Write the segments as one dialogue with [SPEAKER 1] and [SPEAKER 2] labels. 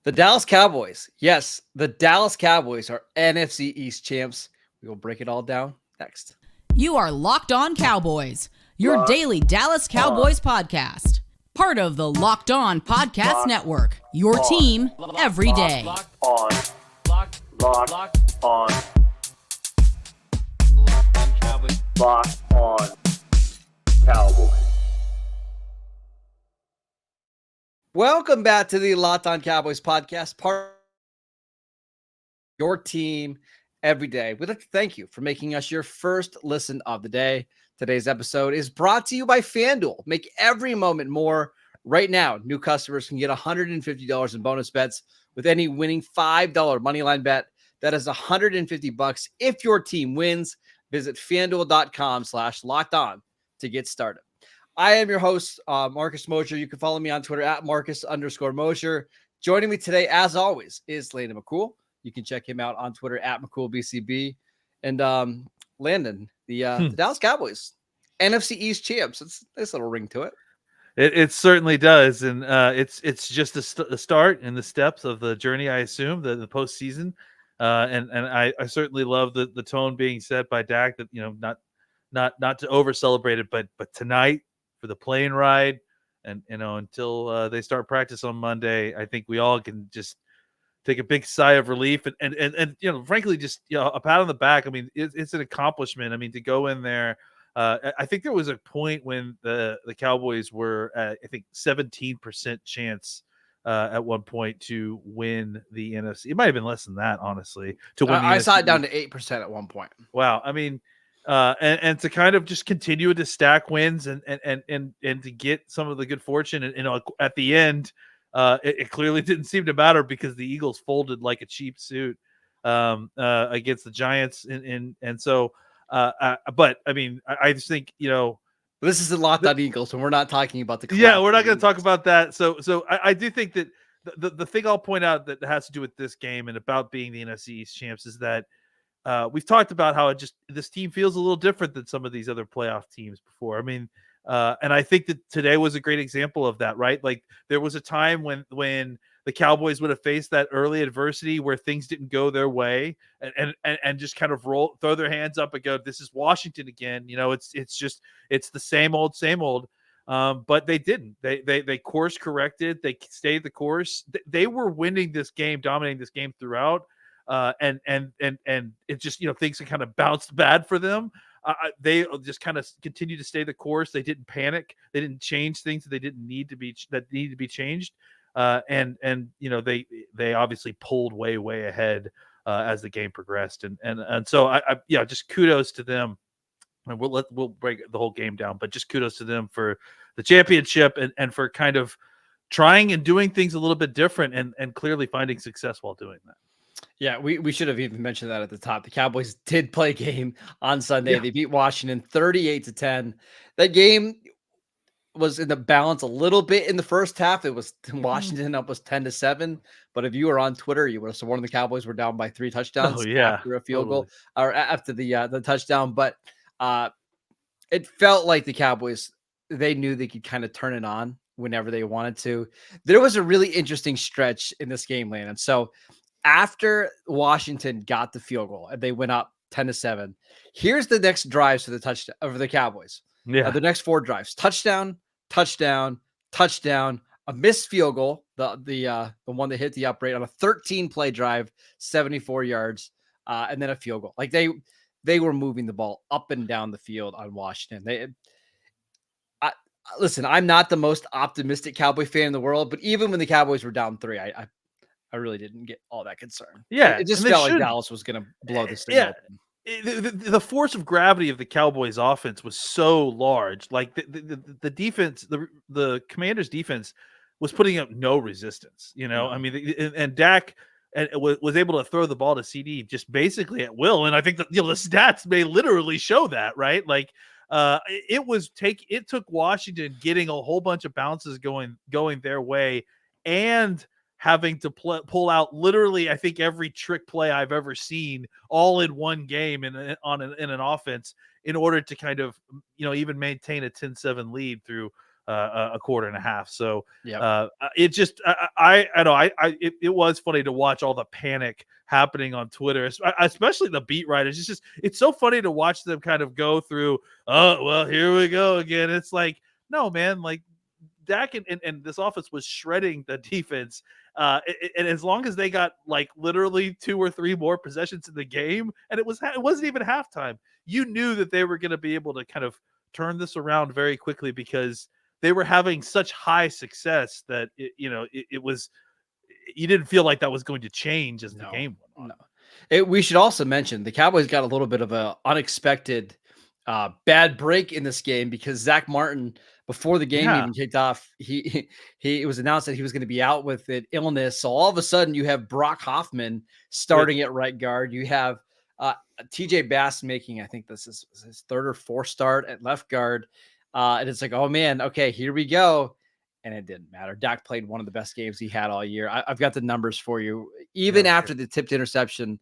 [SPEAKER 1] The Dallas Cowboys. Yes, the Dallas Cowboys are NFC East champs. We will break it all down next.
[SPEAKER 2] You are Locked On Cowboys, your daily Dallas Cowboys podcast. Part of the Locked On Podcast Network, your team every day.
[SPEAKER 3] Locked on Cowboys. Locked on Cowboys.
[SPEAKER 1] Welcome back to the Locked On Cowboys podcast, part of your team every day. We'd like to thank you for making us your first listen of the day. Today's episode is brought to you by FanDuel. Make every moment more. Right now, new customers can get $150 in bonus bets with any winning $5 moneyline bet. That is $150 if your team wins. Visit FanDuel.com/lockedon to get started. I am your host, Marcus Mosher. You can follow me on Twitter at Marcus_Mosher. Joining me today, as always, is Landon McCool. You can check him out on Twitter at McCoolBCB. And Landon, the Dallas Cowboys, NFC East champs. It's a nice little ring to it.
[SPEAKER 4] It certainly does, and it's just the start and the steps of the journey. I assume the postseason, and I certainly love the tone being set by Dak that not to over celebrate it, but tonight for the plane ride, and until they start practice on Monday, I think we all can just take a big sigh of relief and frankly just a pat on the back. I mean, it's an accomplishment. I mean, to go in there. I think there was a point when the Cowboys were at, I think, 17% chance at one point to win the NFC. It might have been less than that, honestly. To win,
[SPEAKER 1] I saw it down to 8% at one point.
[SPEAKER 4] Wow, I mean, and to kind of just continue to stack wins and to get some of the good fortune, and at the end, it clearly didn't seem to matter because the Eagles folded like a cheap suit against the Giants, and so. But I mean, I just think
[SPEAKER 1] this is the Locked On Eagles, and we're not talking about the
[SPEAKER 4] we're not going to talk about that. So I do think that the thing I'll point out that has to do with this game and about being the NFC East champs is that we've talked about how this team feels a little different than some of these other playoff teams before. I mean, and I think that today was a great example of that, right? Like there was a time when the Cowboys would have faced that early adversity where things didn't go their way and just kind of throw their hands up and go, this is Washington again. It's the same old. But they didn't. They course corrected. They stayed the course. They were winning this game, dominating this game throughout. And it just, things kind of bounced bad for them. They just kind of continued to stay the course. They didn't panic. They didn't change things that needed to be changed. And they obviously pulled way ahead as the game progressed, and so I just kudos to them. And we'll break the whole game down, but just kudos to them for the championship and for kind of trying and doing things a little bit different and clearly finding success while doing that.
[SPEAKER 1] Yeah, we should have even mentioned that at the top. The Cowboys did play a game on Sunday.
[SPEAKER 4] Yeah.
[SPEAKER 1] They beat Washington 38-10. That game was in the balance a little bit in the first half. It was Washington up was 10-7. But if you were on Twitter, you would have sworn the Cowboys were down by 3 touchdowns after a field goal or after the touchdown. But it felt like the Cowboys, they knew they could kind of turn it on whenever they wanted to. There was a really interesting stretch in this game, Landon. So after Washington got the field goal and they went up 10-7, here's the next drives for the touchdown over the Cowboys.
[SPEAKER 4] Yeah,
[SPEAKER 1] the next 4 drives: touchdown, a missed field goal, the one that hit the upright on a 13-play drive, 74 yards, and then a field goal. Like they were moving the ball up and down the field on Washington. Listen, I'm not the most optimistic Cowboy fan in the world, but even when the Cowboys were down 3, I really didn't get all that concerned.
[SPEAKER 4] Yeah,
[SPEAKER 1] it just felt like Dallas was going to blow this thing open.
[SPEAKER 4] The force of gravity of the Cowboys offense was so large. Like the defense, the Commanders defense was putting up no resistance, I mean, and Dak was able to throw the ball to CD just basically at will. And I think that, the stats may literally show that, right? Like it took Washington getting a whole bunch of bounces going their way and having to pull out literally, I think, every trick play I've ever seen all in one game in an offense in order to kind of, even maintain a 10-7 lead through a quarter and a half. So
[SPEAKER 1] Yep.
[SPEAKER 4] it just I know it was funny to watch all the panic happening on Twitter, especially the beat writers. It's so funny to watch them kind of go through. Oh well, here we go again. It's like, no man, like Dak and this offense was shredding the defense. And as long as they got like literally 2 or 3 more possessions in the game, and it wasn't even halftime, you knew that they were going to be able to kind of turn this around very quickly because they were having such high success that it was, you didn't feel like that was going to change as the game went on.
[SPEAKER 1] No. We should also mention the Cowboys got a little bit of a unexpected bad break in this game because Zach Martin, before the game even kicked off, it was announced that he was going to be out with an illness. So all of a sudden you have Brock Hoffman starting at right guard. You have TJ Bass making, I think this is his 3rd or 4th start at left guard. And it's like, oh man, okay, here we go. And it didn't matter. Dak played one of the best games he had all year. I've got the numbers for you. Even after the tipped interception,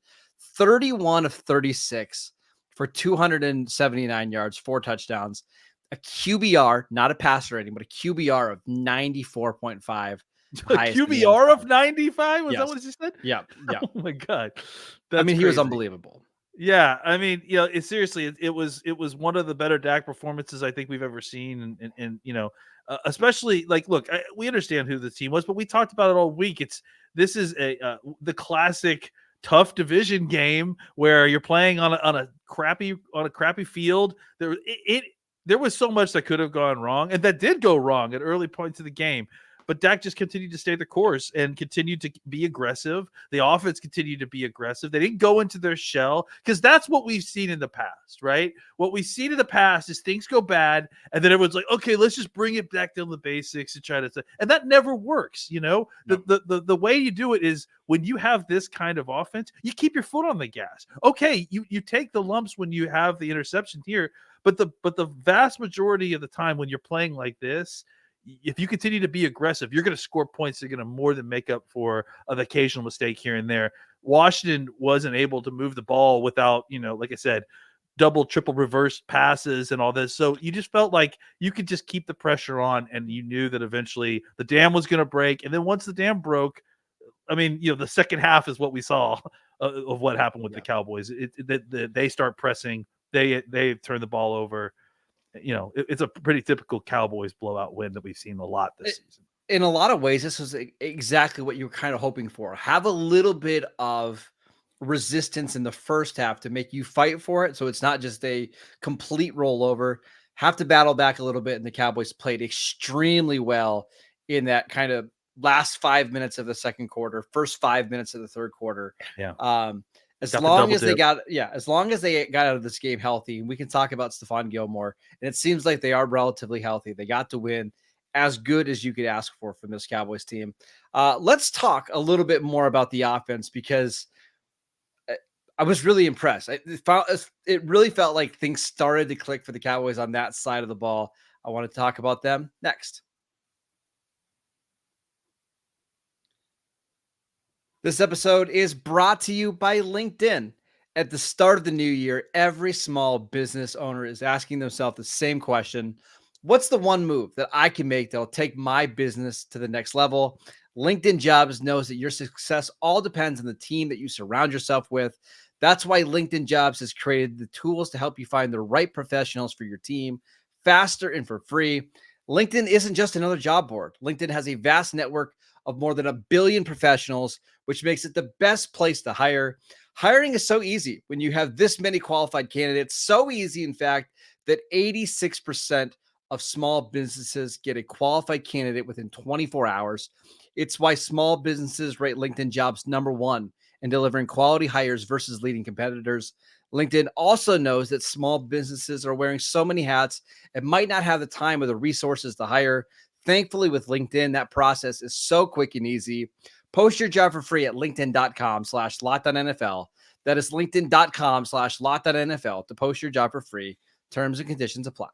[SPEAKER 1] 31 of 36 for 279 yards, 4 touchdowns, a QBR, not a passer rating, but a QBR of 94.5.
[SPEAKER 4] A QBR of 95? Was that what you said?
[SPEAKER 1] Yeah.
[SPEAKER 4] Oh my God.
[SPEAKER 1] That's he was unbelievable.
[SPEAKER 4] Yeah, I mean, it was one of the better Dak performances I think we've ever seen, and especially like, look, we understand who the team was, but we talked about it all week. This is the classic tough division game where you're playing on a crappy field. There was so much that could have gone wrong, and that did go wrong at early points of the game. But Dak just continued to stay the course and continued to be aggressive. The offense continued to be aggressive. They didn't go into their shell because that's what we've seen in the past, right? What we've seen in the past is things go bad, and then everyone's like, okay, let's just bring it back down to the basics and try to – and that never works, No. The way you do it is when you have this kind of offense, you keep your foot on the gas. Okay, you take the lumps when you have the interception here, but the vast majority of the time when you're playing like this – if you continue to be aggressive, you're going to score points that are going to more than make up for an occasional mistake here and there. Washington wasn't able to move the ball without, like I said, double, triple reverse passes and all this. So you just felt like you could just keep the pressure on, and you knew that eventually the dam was going to break. And then once the dam broke, I mean, the second half is what we saw of what happened with the Cowboys. They start pressing. They turn the ball over. It's a pretty typical Cowboys blowout win that we've seen a lot this season.
[SPEAKER 1] In a lot of ways, this was exactly what you were kind of hoping for. Have a little bit of resistance in the first half to make you fight for it. So it's not just a complete rollover. Have to battle back a little bit. And the Cowboys played extremely well in that kind of last 5 minutes of the second quarter, first 5 minutes of the third quarter.
[SPEAKER 4] Yeah.
[SPEAKER 1] As long as they got out of this game healthy, and we can talk about Stephon Gilmore, and it seems like they are relatively healthy. They got to win as good as you could ask for from this Cowboys team. Let's talk a little bit more about the offense because I was really impressed. It really felt like things started to click for the Cowboys on that side of the ball. I want to talk about them next. This episode is brought to you by LinkedIn. At the start of the new year, every small business owner is asking themselves the same question. What's the one move that I can make that'll take my business to the next level? LinkedIn Jobs knows that your success all depends on the team that you surround yourself with. That's why LinkedIn Jobs has created the tools to help you find the right professionals for your team faster and for free. LinkedIn isn't just another job board. LinkedIn has a vast network of more than 1 billion professionals, which makes it the best place to hire. Hiring is so easy when you have this many qualified candidates. So easy, in fact, that 86% of small businesses get a qualified candidate within 24 hours. It's why small businesses rate LinkedIn Jobs #1 in delivering quality hires versus leading competitors. LinkedIn also knows that small businesses are wearing so many hats and might not have the time or the resources to hire. Thankfully, with LinkedIn, that process is so quick and easy. Post your job for free at linkedin.com/LockedOnNFL. That is linkedin.com/LockedOnNFL to post your job for free. Terms and conditions apply.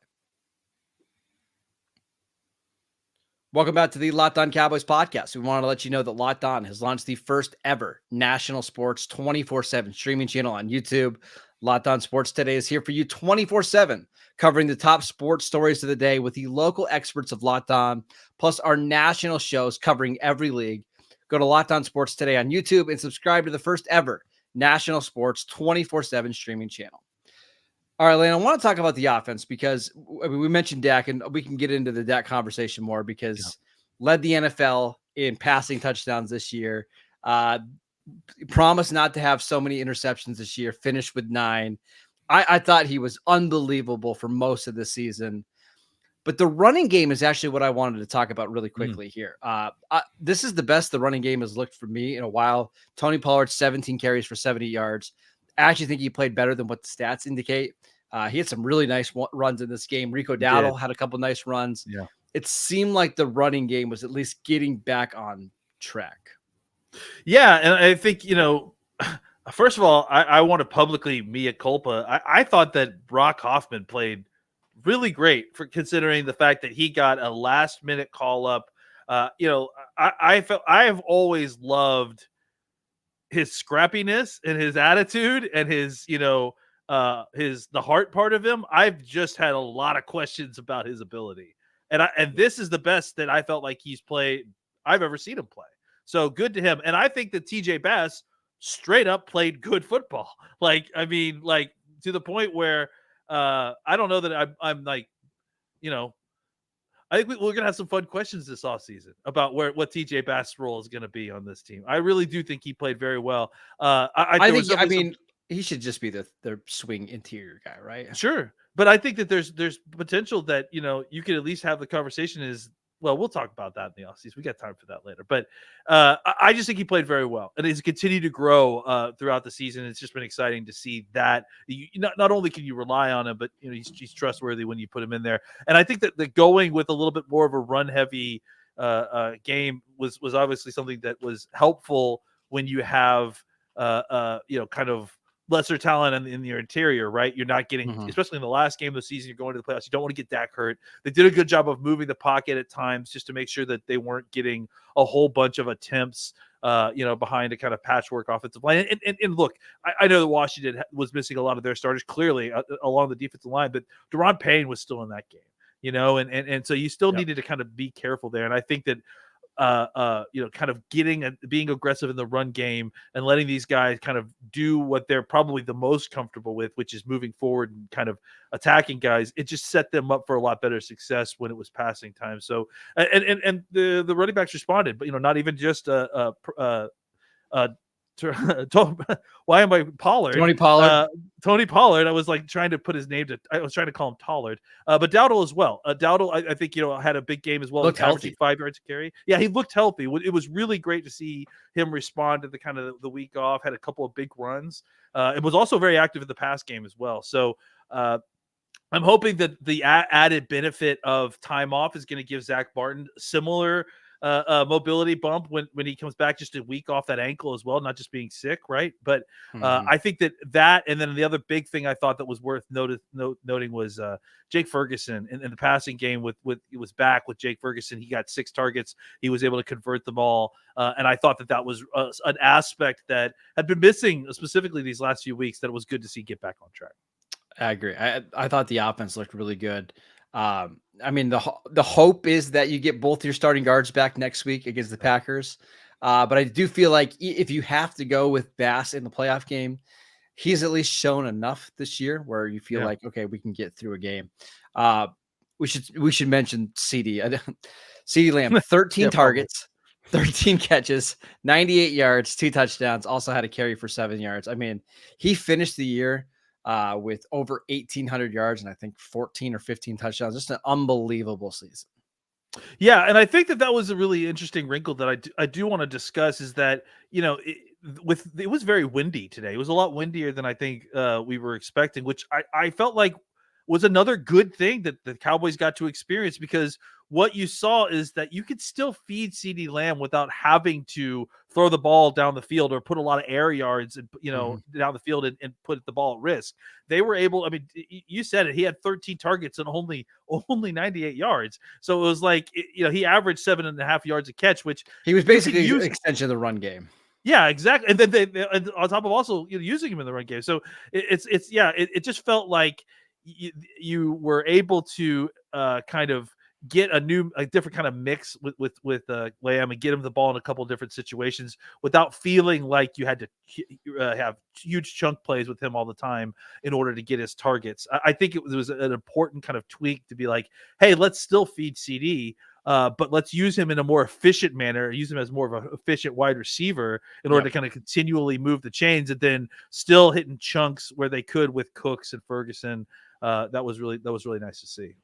[SPEAKER 1] Welcome back to the Locked On Cowboys podcast. We want to let you know that Locked On has launched the first ever national sports 24/7 streaming channel on YouTube. Locked On Sports Today is here for you 24/7, covering the top sports stories of the day with the local experts of Locked On, plus our national shows covering every league. Go to Locked On Sports Today on YouTube and subscribe to the first ever national sports 24/7 streaming channel. All right, Lane, I want to talk about the offense because we mentioned Dak, and we can get into the Dak conversation more because led the NFL in passing touchdowns this year. Promised not to have so many interceptions this year, finished with 9. I thought he was unbelievable for most of the season. But the running game is actually what I wanted to talk about really quickly here. This is the best the running game has looked for me in a while. Tony Pollard, 17 carries for 70 yards. I actually think he played better than what the stats indicate. He had some really nice runs in this game. Rico Dowdle had a couple nice runs.
[SPEAKER 4] Yeah.
[SPEAKER 1] It seemed like the running game was at least getting back on track.
[SPEAKER 4] Yeah, and I think, first of all, I want to publicly mea culpa. I thought that Brock Hoffman played really great for considering the fact that he got a last-minute call-up. I have always loved his scrappiness and his attitude and his, the heart part of him. I've just had a lot of questions about his ability. And this is the best that I felt like I've ever seen him play. So good to him. And I think that TJ Bass straight up played good football. To the point where I don't know that I'm like, I think we're going to have some fun questions this offseason about what TJ Bass' role is going to be on this team. I really do think he played very well.
[SPEAKER 1] He should just be the swing interior guy, right?
[SPEAKER 4] Sure. But I think that there's potential that, you could at least have the conversation we'll talk about that in the offseason. We got time for that later. But I just think he played very well. And he's continued to grow throughout the season. It's just been exciting to see that. Not only can you rely on him, but he's trustworthy when you put him in there. And I think that the going with a little bit more of a run-heavy game was obviously something that was helpful when you have, kind of lesser talent in your interior, right? You're not getting, especially in the last game of the season, you're going to the playoffs. You don't want to get Dak hurt. They did a good job of moving the pocket at times just to make sure that they weren't getting a whole bunch of attempts, behind a kind of patchwork offensive line. And look, I know that Washington was missing a lot of their starters clearly along the defensive line, but Deron Payne was still in that game, and so you still needed to kind of be careful there. And I think that, kind of being aggressive in the run game and letting these guys kind of do what they're probably the most comfortable with, which is moving forward and kind of attacking guys. It just set them up for a lot better success when it was passing time. So, and the running backs responded, but not even just why am I Pollard?
[SPEAKER 1] Tony Pollard.
[SPEAKER 4] Tony Pollard. I was trying to put his name I was trying to call him Tollard. But Dowdle as well. Dowdle, I think, had a big game as well.
[SPEAKER 1] Looked healthy.
[SPEAKER 4] 5 yards to carry. Yeah, he looked healthy. It was really great to see him respond to the kind of the week off. Had a couple of big runs. It was also very active in the pass game as well. So I'm hoping that the added benefit of time off is going to give Zach Martin similar mobility bump when he comes back, just a week off that ankle as well, not just being sick, right? But I think that and then the other big thing I thought that was worth noting was Jake Ferguson in the passing game. He was back with Jake Ferguson. He got 6 targets. He was able to convert them all, and I thought that was an aspect that had been missing specifically these last few weeks. That it was good to see get back on track.
[SPEAKER 1] I agree. I thought the offense looked really good. The hope is that you get both your starting guards back next week against the Packers. But I do feel like if you have to go with Bass in the playoff game, he's at least shown enough this year where you feel like, okay, we can get through a game. We should mention CeeDee Lamb, 13 targets, 13 catches, 98 yards, 2 touchdowns, also had a carry for 7 yards. He finished the year with over 1,800 yards and I think 14 or 15 touchdowns. Just an unbelievable season.
[SPEAKER 4] Yeah, and I think that was a really interesting wrinkle that I do want to discuss is that, it was very windy today. It was a lot windier than I think we were expecting, which I felt like was another good thing that the Cowboys got to experience, because what you saw is that you could still feed CeeDee Lamb without having to throw the ball down the field or put a lot of air yards and down the field and put the ball at risk. They were able. You said it. He had 13 targets and only 98 yards. So it was he averaged 7.5 yards a catch, which
[SPEAKER 1] he was basically an extension of the run game.
[SPEAKER 4] Yeah, exactly. And then and on top of also using him in the run game. So it just felt like you were able to kind of get a different kind of mix with Lamb and get him the ball in a couple of different situations without feeling like you had to have huge chunk plays with him all the time in order to get his targets. I think it was an important kind of tweak to be like, hey, let's still feed CD. But let's use him in a more efficient manner, use him as more of an efficient wide receiver in order to kind of continually move the chains and then still hitting chunks where they could with Cooks and Ferguson. That was really nice to see.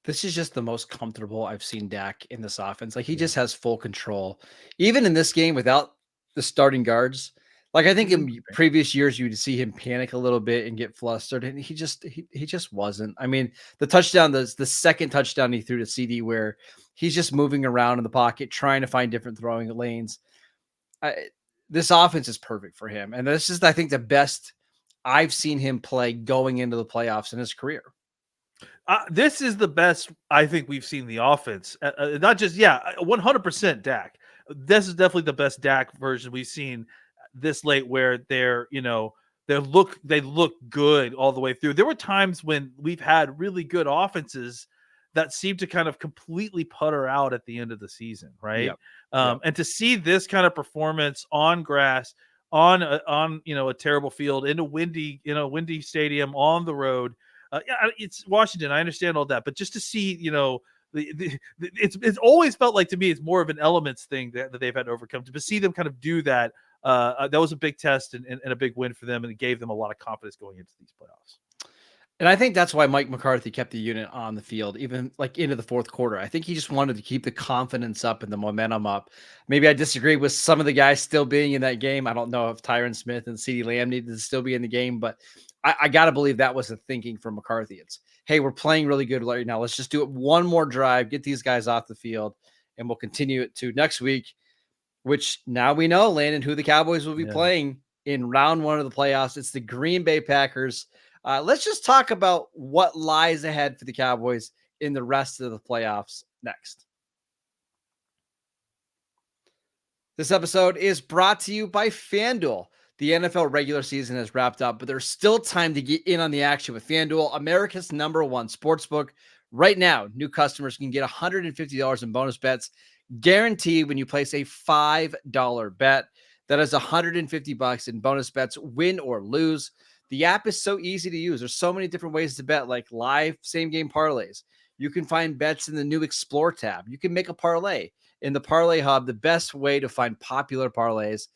[SPEAKER 1] This is just the most comfortable I've seen Dak in this offense. Like he just has full control, even in this game without the starting guards. Like I think in previous years you would see him panic a little bit and get flustered, and he just wasn't. I mean, the touchdown, the second touchdown he threw to CD, where he's just moving around in the pocket, trying to find different throwing lanes. This offense is perfect for him, and this is, I think, the best I've seen him play going into the playoffs in his career.
[SPEAKER 4] This is the best I think we've seen the offense. Not just 100% Dak. This is definitely the best Dak version we've seen this late, where they look good all the way through. There were times when we've had really good offenses that seem to kind of completely putter out at the end of the season, right? Yep. And to see this kind of performance on grass, on a terrible field, in a windy stadium, on the road. It's Washington. I understand all that, but just to see, it's always felt like to me it's more of an elements thing that they've had to overcome. To see them kind of do that, that was a big test and a big win for them, and it gave them a lot of confidence going into these playoffs.
[SPEAKER 1] And I think that's why Mike McCarthy kept the unit on the field, even like into the fourth quarter. I think he just wanted to keep the confidence up and the momentum up. Maybe I disagree with some of the guys still being in that game. I don't know if Tyron Smith and CeeDee Lamb needed to still be in the game, but I got to believe that was the thinking from McCarthy. It's, hey, we're playing really good right now. Let's just do it one more drive, get these guys off the field, and we'll continue it to next week, which now we know, Landon, who the Cowboys will be playing in round one of the playoffs. It's the Green Bay Packers. Let's just talk about what lies ahead for the Cowboys in the rest of the playoffs next. This episode is brought to you by FanDuel. The NFL regular season has wrapped up, but there's still time to get in on the action with FanDuel, America's #1 sportsbook. Right now, new customers can get $150 in bonus bets guaranteed when you place a $5 bet. That is $150 in bonus bets, win or lose. The app is so easy to use. There's so many different ways to bet, like live same-game parlays. You can find bets in the new Explore tab. You can make a parlay in the Parlay Hub, the best way to find popular parlays,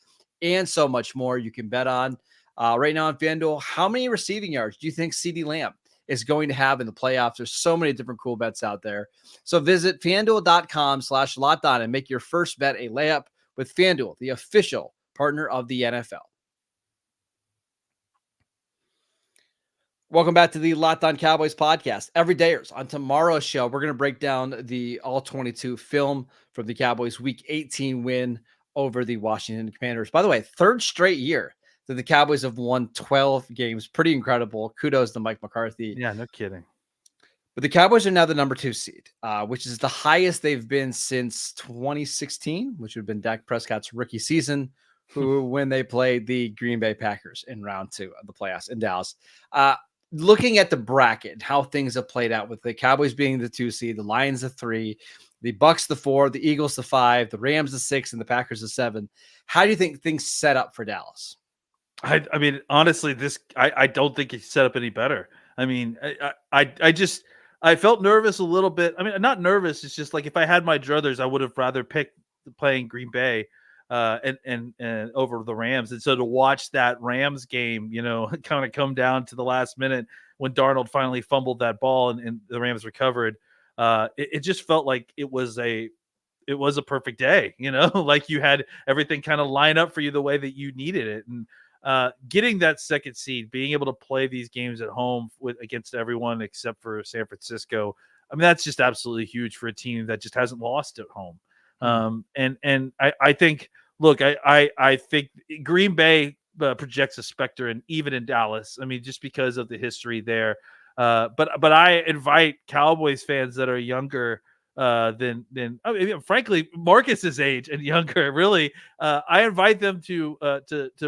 [SPEAKER 1] and so much more you can bet on. Right now on FanDuel, how many receiving yards do you think CeeDee Lamb is going to have in the playoffs? There's so many different cool bets out there. So visit FanDuel.com/LockedOn and make your first bet a layup with FanDuel, the official partner of the NFL. Welcome back to the Locked On Cowboys podcast. Every dayers. On tomorrow's show, we're going to break down the All-22 film from the Cowboys' Week 18 win over the Washington Commanders. By the way, third straight year that the Cowboys have won 12 games. Pretty incredible. Kudos to Mike McCarthy.
[SPEAKER 4] Yeah, no kidding.
[SPEAKER 1] But the Cowboys are now the number 2 seed, which is the highest they've been since 2016, which would have been Dak Prescott's rookie season, when they played the Green Bay Packers in round 2 of the playoffs in Dallas. Looking at the bracket, how things have played out with the Cowboys being the 2 seed, the Lions the 3, the Bucks the 4, the Eagles the 5, the Rams the 6, and the Packers the 7. How do you think things set up for Dallas?
[SPEAKER 4] I mean, honestly, I don't think it's set up any better. I mean, I felt nervous a little bit. I mean, not nervous. It's just like if I had my druthers, I would have rather picked playing Green Bay and over the Rams. And so to watch that Rams game, kind of come down to the last minute when Darnold finally fumbled that ball and the Rams recovered, it just felt like it was a perfect day, like you had everything kind of line up for you the way that you needed it. And getting that second seed, being able to play these games at home against everyone except for San Francisco, I mean, that's just absolutely huge for a team that just hasn't lost at home. And I think, look, I think Green Bay projects a specter, and even in Dallas, I mean, just because of the history there. But I invite Cowboys fans that are younger than I mean, frankly, Marcus's age and younger. Really, I invite them to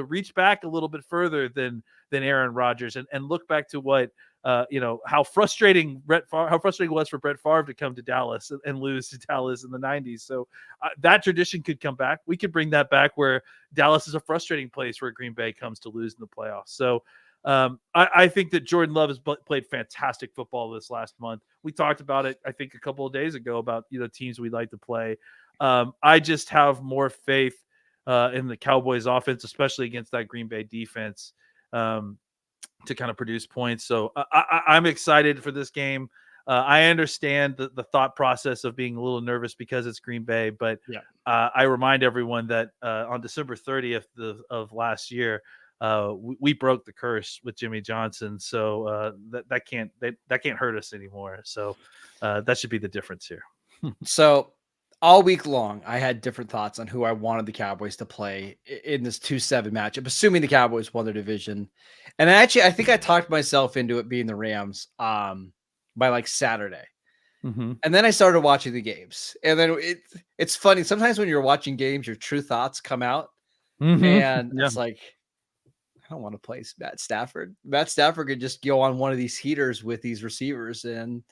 [SPEAKER 4] reach back a little bit further than Aaron Rodgers and look back to what how frustrating it was for Brett Favre to come to Dallas and lose to Dallas in the 90s. So that tradition could come back. We could bring that back where Dallas is a frustrating place where Green Bay comes to lose in the playoffs. So I think that Jordan Love has played fantastic football this last month. We talked about it, I think, a couple of days ago about teams we'd like to play. I just have more faith in the Cowboys offense, especially against that Green Bay defense, to kind of produce points. So I'm excited for this game. I understand the thought process of being a little nervous because it's Green Bay, but I remind everyone that on December 30th of last year, we broke the curse with Jimmy Johnson. So that can't hurt us anymore. So that should be the difference here.
[SPEAKER 1] So all week long, I had different thoughts on who I wanted the Cowboys to play in this 2-7 matchup, assuming the Cowboys won their division. And I think I talked myself into it being the Rams by like Saturday.
[SPEAKER 4] Mm-hmm.
[SPEAKER 1] And then I started watching the games. And then it's funny. Sometimes when you're watching games, your true thoughts come out.
[SPEAKER 4] Mm-hmm.
[SPEAKER 1] And it's like, I don't want to play Matt Stafford. Matt Stafford could just go on one of these heaters with these receivers. And,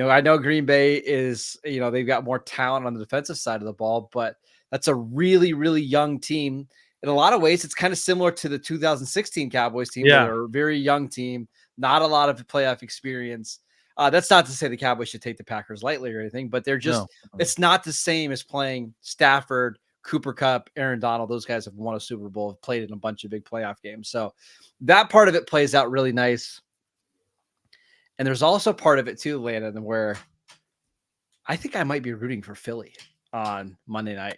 [SPEAKER 1] I know Green Bay is, they've got more talent on the defensive side of the ball, but that's a really, really young team. In a lot of ways, it's kind of similar to the 2016 Cowboys team.
[SPEAKER 4] Yeah.
[SPEAKER 1] Where they're a very young team, not a lot of playoff experience. That's not to say the Cowboys should take the Packers lightly or anything, but they're just, it's not the same as playing Stafford, Cooper Kupp, Aaron Donald. Those guys have won a Super Bowl, have played in a bunch of big playoff games. So that part of it plays out really nice. And there's also part of it too, Landon, where I think I might be rooting for Philly on Monday night.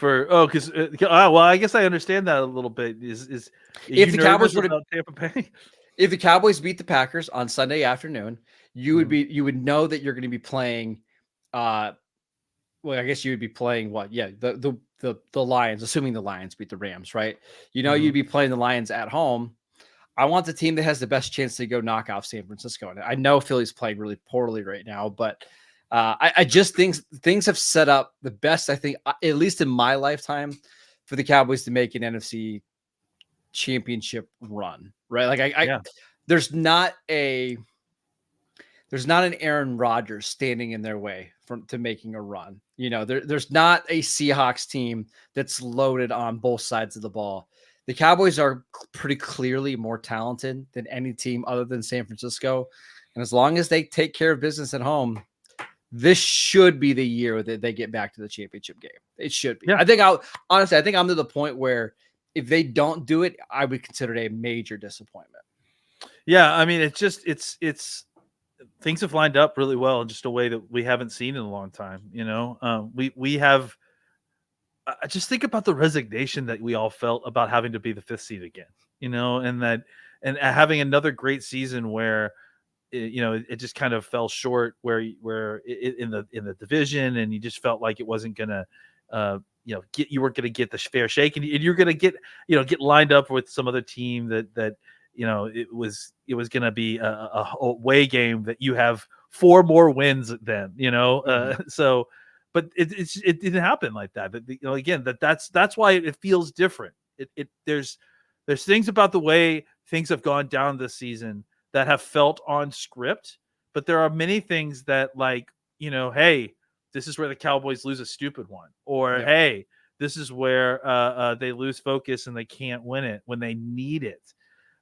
[SPEAKER 4] Well, I guess I understand that a little bit. Is
[SPEAKER 1] if the Cowboys were
[SPEAKER 4] to Tampa Bay?
[SPEAKER 1] If the Cowboys beat the Packers on Sunday afternoon, you would know that you're going to be playing. Well, I guess you would be playing what? Yeah, the Lions, assuming the Lions beat the Rams, right? You'd be playing the Lions at home. I want the team that has the best chance to go knock off San Francisco. And I know Philly's playing really poorly right now, but I just think things have set up the best, I think, at least in my lifetime, for the Cowboys to make an NFC championship run, right? Like there's not an Aaron Rodgers standing in their way to making a run. There's not a Seahawks team that's loaded on both sides of the ball. The Cowboys are pretty clearly more talented than any team other than San Francisco. And as long as they take care of business at home, this should be the year that they get back to the championship game. It should be. Yeah. I think I'm to the point where if they don't do it, I would consider it a major disappointment.
[SPEAKER 4] Yeah. I mean, it's things have lined up really well in just a way that we haven't seen in a long time. We have, I just think about the resignation that we all felt about having to be the fifth seed again, and having another great season where, it just kind of fell short where in the division, and you just felt like it wasn't gonna, you weren't gonna get the fair shake, and you're gonna get lined up with some other team that it was gonna be a away game that you have 4 more wins than, so. But it didn't happen like that. Again, that's why it feels different. There's things about the way things have gone down this season that have felt on script, but there are many things that, like, hey, this is where the Cowboys lose a stupid one, or hey, this is where they lose focus and they can't win it when they need it,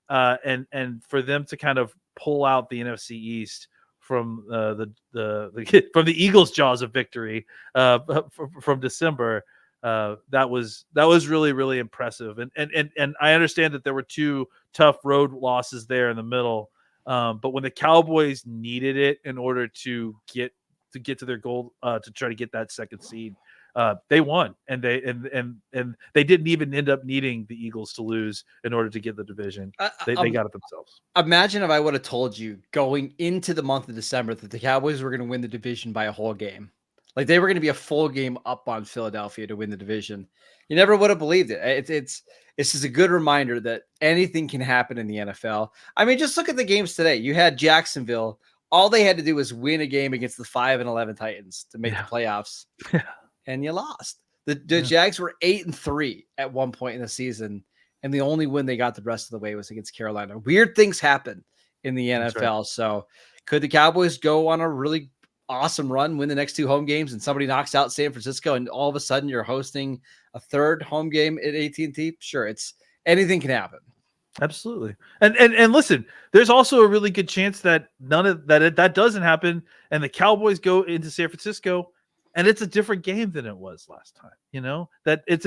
[SPEAKER 4] and for them to kind of pull out the NFC East from from the Eagles' jaws of victory from December, that was really, really impressive. And I understand that there were 2 tough road losses there in the middle, but when the Cowboys needed it in order to get to their goal, to try to get that second seed, they won, and they didn't even end up needing the Eagles to lose in order to get the division. They got it themselves.
[SPEAKER 1] Imagine if I would have told you going into the month of December that the Cowboys were going to win the division by a whole game. Like they were going to be a full game up on Philadelphia to win the division. You never would have believed it. It's just a good reminder that anything can happen in the NFL. I mean, just look at the games today. You had Jacksonville all they had to do was win a game against the 5-11 Titans to make
[SPEAKER 4] Yeah.
[SPEAKER 1] the playoffs,
[SPEAKER 4] Yeah.
[SPEAKER 1] and you lost. The Jags were 8-3 at one point in the season, and the only win they got the rest of the way was against Carolina. Weird things happen in the
[SPEAKER 4] That's
[SPEAKER 1] NFL.
[SPEAKER 4] right.
[SPEAKER 1] So could the Cowboys go on a really awesome run, win the next 2 home games, and somebody knocks out San Francisco, and all of a sudden you're hosting a 3rd home game at AT&T? Sure, it's anything can happen.
[SPEAKER 4] Absolutely. And listen, there's also a really good chance that that doesn't happen, and the Cowboys go into San Francisco and it's a different game than it was last time. That it's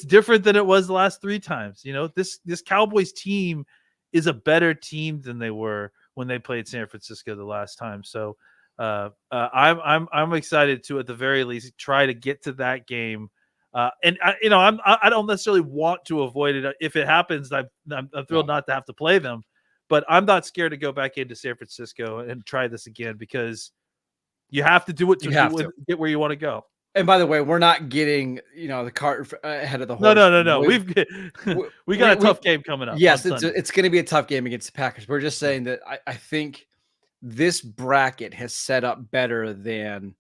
[SPEAKER 4] different than it was the last 3 times. This Cowboys team is a better team than they were when they played San Francisco the last time. So I'm excited to, at the very least, try to get to that game. And I don't necessarily want to avoid it. If it happens, I'm thrilled not to have to play them, but I'm not scared to go back into San Francisco and try this again, because you have to do it to get where you want to go.
[SPEAKER 1] And by the way, we're not getting the cart ahead of the horse.
[SPEAKER 4] No. We got a tough game coming up.
[SPEAKER 1] Yes, it's going to be a tough game against the Packers. We're just saying that I think this bracket has set up better than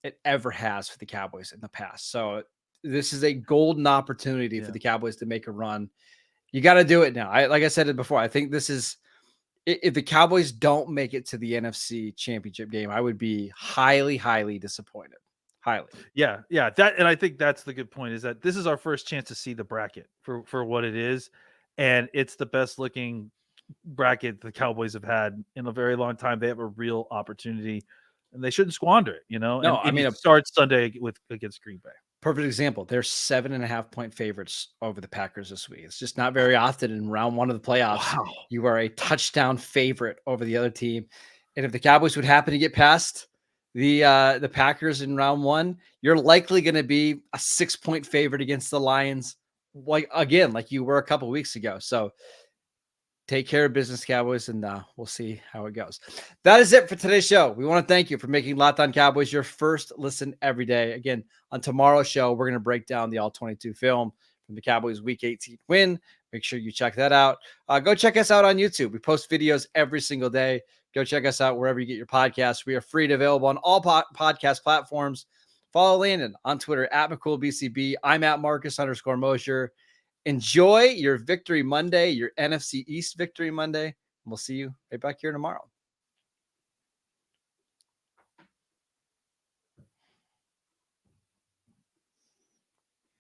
[SPEAKER 1] it ever has for the Cowboys in the past. So this is a golden opportunity for the Cowboys to make a run. You got to do it now. Like I said it before, I think this is, if the Cowboys don't make it to the NFC Championship game, I would be highly, highly disappointed. Highly.
[SPEAKER 4] Yeah. And I think that's the good point, is that this is our first chance to see the bracket for what it is. And it's the best looking bracket the Cowboys have had in a very long time. They have a real opportunity, and they shouldn't squander it.
[SPEAKER 1] No,
[SPEAKER 4] it starts Sunday against Green Bay.
[SPEAKER 1] Perfect example. They're 7.5-point favorites over the Packers this week. It's just not very often in round 1 of the playoffs.
[SPEAKER 4] Wow.
[SPEAKER 1] You are a touchdown favorite over the other team. And if the Cowboys would happen to get past the Packers in round 1, you're likely going to be a 6-point favorite against the Lions, like you were a couple weeks ago. So take care of business, Cowboys, and we'll see how it goes. That is it for today's show. We want to thank you for making Locked On Cowboys your first listen every day. Again, on tomorrow's show, we're going to break down the All-22 film from the Cowboys Week 18 win. Make sure you check that out. Go check us out on YouTube. We post videos every single day. Go check us out wherever you get your podcasts. We are free and available on all podcast platforms. Follow Landon on Twitter at McCoolBCB. I'm at Marcus_Mosher. Enjoy your Victory Monday, your NFC East Victory Monday. We'll see you right back here tomorrow.